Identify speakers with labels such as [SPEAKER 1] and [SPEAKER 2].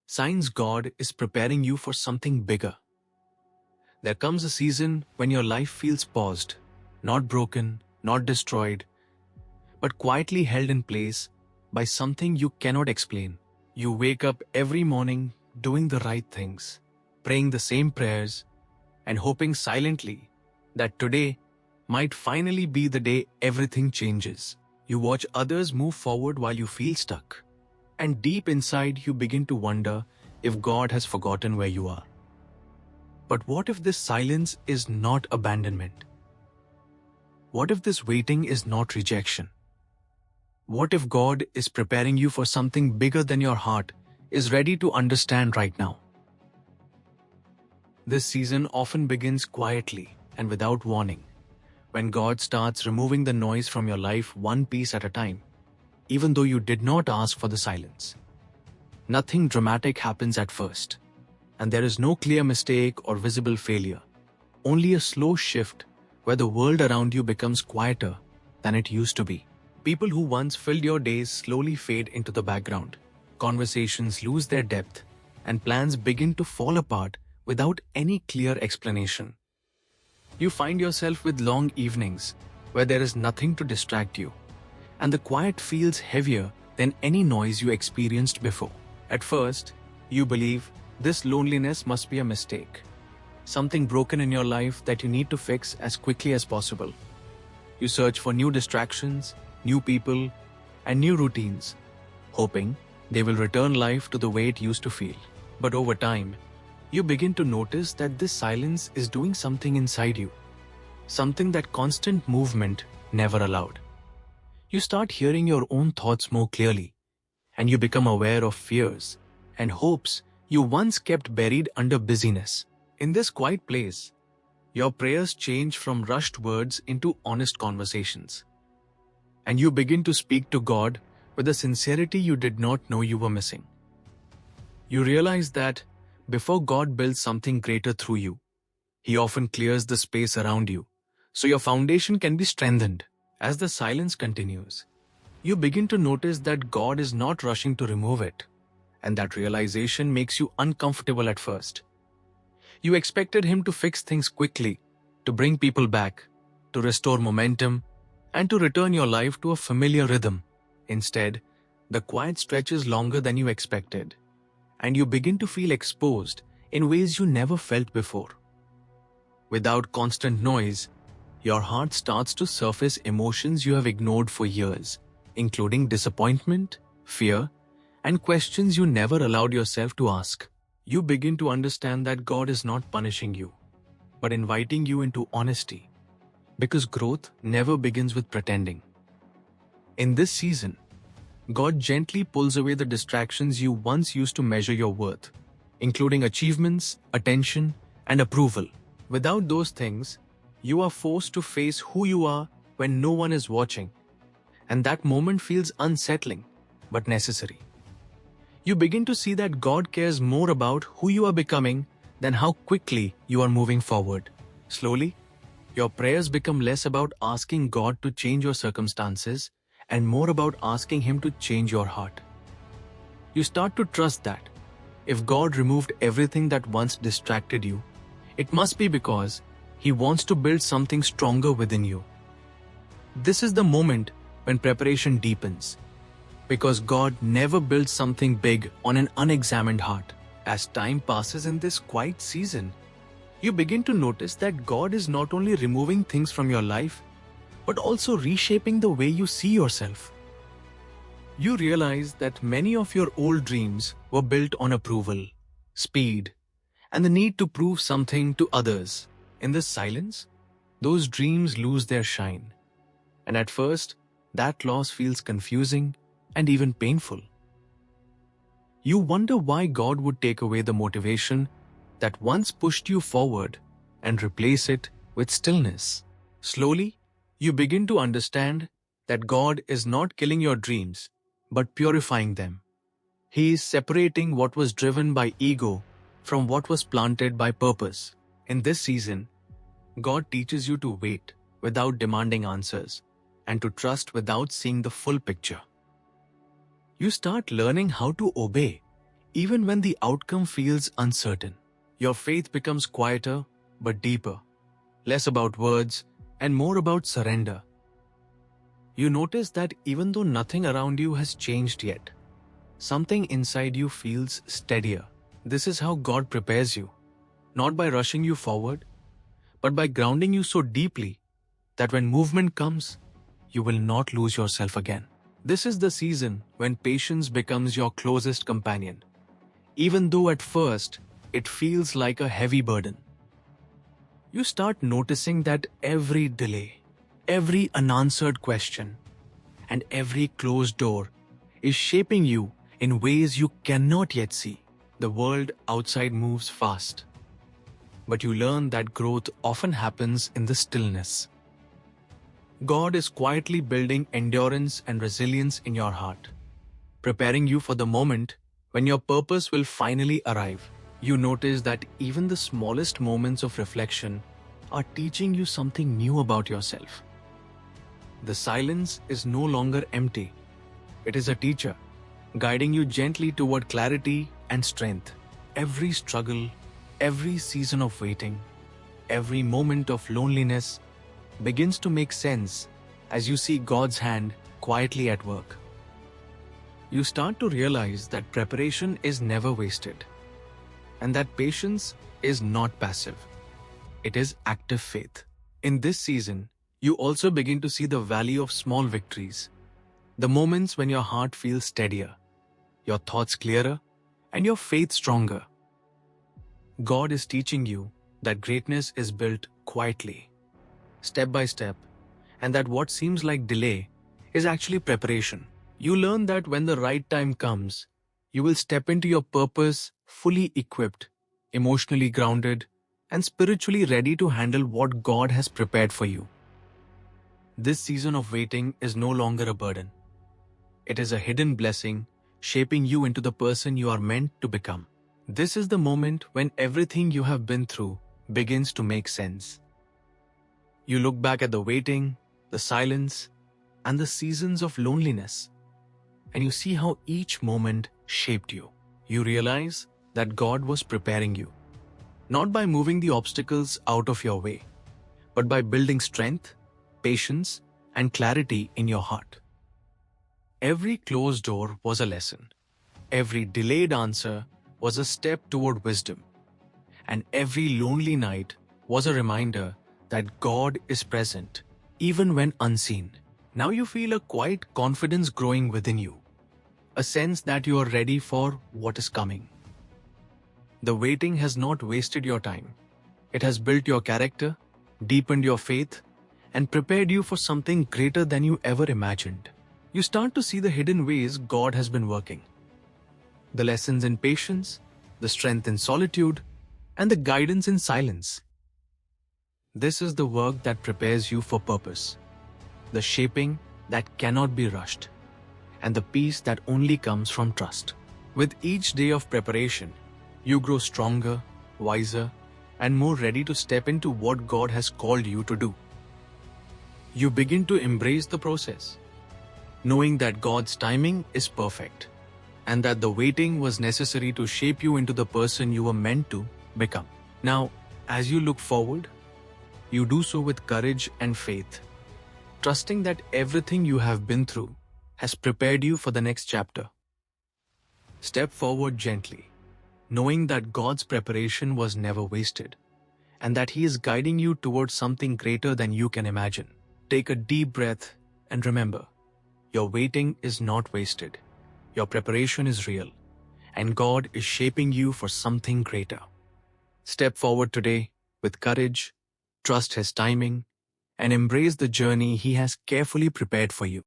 [SPEAKER 1] Signs God is preparing you for something bigger. There comes a season when your life feels paused, not broken, not destroyed, but quietly held in place by something you cannot explain. You wake up every morning doing the right things, praying the same prayers, and hoping silently that today might finally be the day everything changes. You watch others move forward while you feel stuck, and deep inside you begin to wonder if God has forgotten where you are. But what if this silence is not abandonment? What if this waiting is not rejection? What if God is preparing you for something bigger than your heart is ready to understand right now? This season often begins quietly and without warning, when God starts removing the noise from your life one piece at a time, even though you did not ask for the silence. Nothing dramatic happens at first, and there is no clear mistake or visible failure, only a slow shift where the world around you becomes quieter than it used to be. People who once filled your days slowly fade into the background. Conversations lose their depth, and plans begin to fall apart without any clear explanation. You find yourself with long evenings where there is nothing to distract you, and the quiet feels heavier than any noise you experienced before. At first, you believe this loneliness must be a mistake, something broken in your life that you need to fix as quickly as possible. You search for new distractions, new people, and new routines, hoping they will return life to the way it used to feel. But over time, you begin to notice that this silence is doing something inside you, something that constant movement never allowed. You start hearing your own thoughts more clearly, and you become aware of fears and hopes you once kept buried under busyness. In this quiet place, your prayers change from rushed words into honest conversations, and you begin to speak to God with a sincerity you did not know you were missing. You realize that before God builds something greater through you, He often clears the space around you, so your foundation can be strengthened. As the silence continues, you begin to notice that God is not rushing to remove it, and that realization makes you uncomfortable at first. You expected Him to fix things quickly, to bring people back, to restore momentum, and to return your life to a familiar rhythm. Instead, the quiet stretches longer than you expected, and you begin to feel exposed in ways you never felt before. Without constant noise, your heart starts to surface emotions you have ignored for years, including disappointment, fear, and questions you never allowed yourself to ask. You begin to understand that God is not punishing you, but inviting you into honesty, because growth never begins with pretending. In this season, God gently pulls away the distractions you once used to measure your worth, including achievements, attention, and approval. Without those things, you are forced to face who you are when no one is watching, and that moment feels unsettling but necessary. You begin to see that God cares more about who you are becoming than how quickly you are moving forward. Slowly, your prayers become less about asking God to change your circumstances and more about asking Him to change your heart. You start to trust that if God removed everything that once distracted you, it must be because He wants to build something stronger within you. This is the moment when preparation deepens, because God never builds something big on an unexamined heart. As time passes in this quiet season, you begin to notice that God is not only removing things from your life, but also reshaping the way you see yourself. You realize that many of your old dreams were built on approval, speed, and the need to prove something to others. In this silence, those dreams lose their shine, and at first, that loss feels confusing and even painful. You wonder why God would take away the motivation that once pushed you forward and replace it with stillness. Slowly, you begin to understand that God is not killing your dreams, but purifying them. He is separating what was driven by ego from what was planted by purpose. In this season, God teaches you to wait without demanding answers and to trust without seeing the full picture. You start learning how to obey Even when the outcome feels uncertain, your faith becomes quieter but deeper, less about words and more about surrender. You notice that even though nothing around you has changed yet, something inside you feels steadier. This is how God prepares you, not by rushing you forward, but by grounding you so deeply that when movement comes, you will not lose yourself again. This is the season when patience becomes your closest companion, even though at first it feels like a heavy burden. You start noticing that every delay, every unanswered question, and every closed door is shaping you in ways you cannot yet see. The world outside moves fast, but you learn that growth often happens in the stillness. God is quietly building endurance and resilience in your heart, preparing you for the moment when your purpose will finally arrive. You notice that even the smallest moments of reflection are teaching you something new about yourself. The silence is no longer empty. It is a teacher, guiding you gently toward clarity and strength. Every struggle, every season of waiting, every moment of loneliness begins to make sense as you see God's hand quietly at work. You start to realize that preparation is never wasted, and that patience is not passive. It is active faith. In this season, you also begin to see the value of small victories, the moments when your heart feels steadier, your thoughts clearer, and your faith stronger. God is teaching you that greatness is built quietly, step by step, and that what seems like delay is actually preparation. You learn that when the right time comes, you will step into your purpose fully equipped, emotionally grounded, and spiritually ready to handle what God has prepared for you. This season of waiting is no longer a burden. It is a hidden blessing, shaping you into the person you are meant to become. This is the moment when everything you have been through begins to make sense. You look back at the waiting, the silence, and the seasons of loneliness, and you see how each moment shaped you. You realize that God was preparing you, not by moving the obstacles out of your way, but by building strength, patience, and clarity in your heart. Every closed door was a lesson. Every delayed answer was a step toward wisdom. And every lonely night was a reminder that God is present, even when unseen. Now you feel a quiet confidence growing within you, a sense that you are ready for what is coming. The waiting has not wasted your time. It has built your character, deepened your faith, and prepared you for something greater than you ever imagined. You start to see the hidden ways God has been working. The lessons in patience, the strength in solitude, and the guidance in silence. This is the work that prepares you for purpose, the shaping that cannot be rushed, and the peace that only comes from trust. With each day of preparation, you grow stronger, wiser, and more ready to step into what God has called you to do. You begin to embrace the process, knowing that God's timing is perfect, and that the waiting was necessary to shape you into the person you were meant to become. Now, as you look forward, you do so with courage and faith, trusting that everything you have been through has prepared you for the next chapter. Step forward gently, knowing that God's preparation was never wasted, and that He is guiding you towards something greater than you can imagine. Take a deep breath and remember, your waiting is not wasted. Your preparation is real, and God is shaping you for something greater. Step forward today with courage, trust His timing, and embrace the journey He has carefully prepared for you.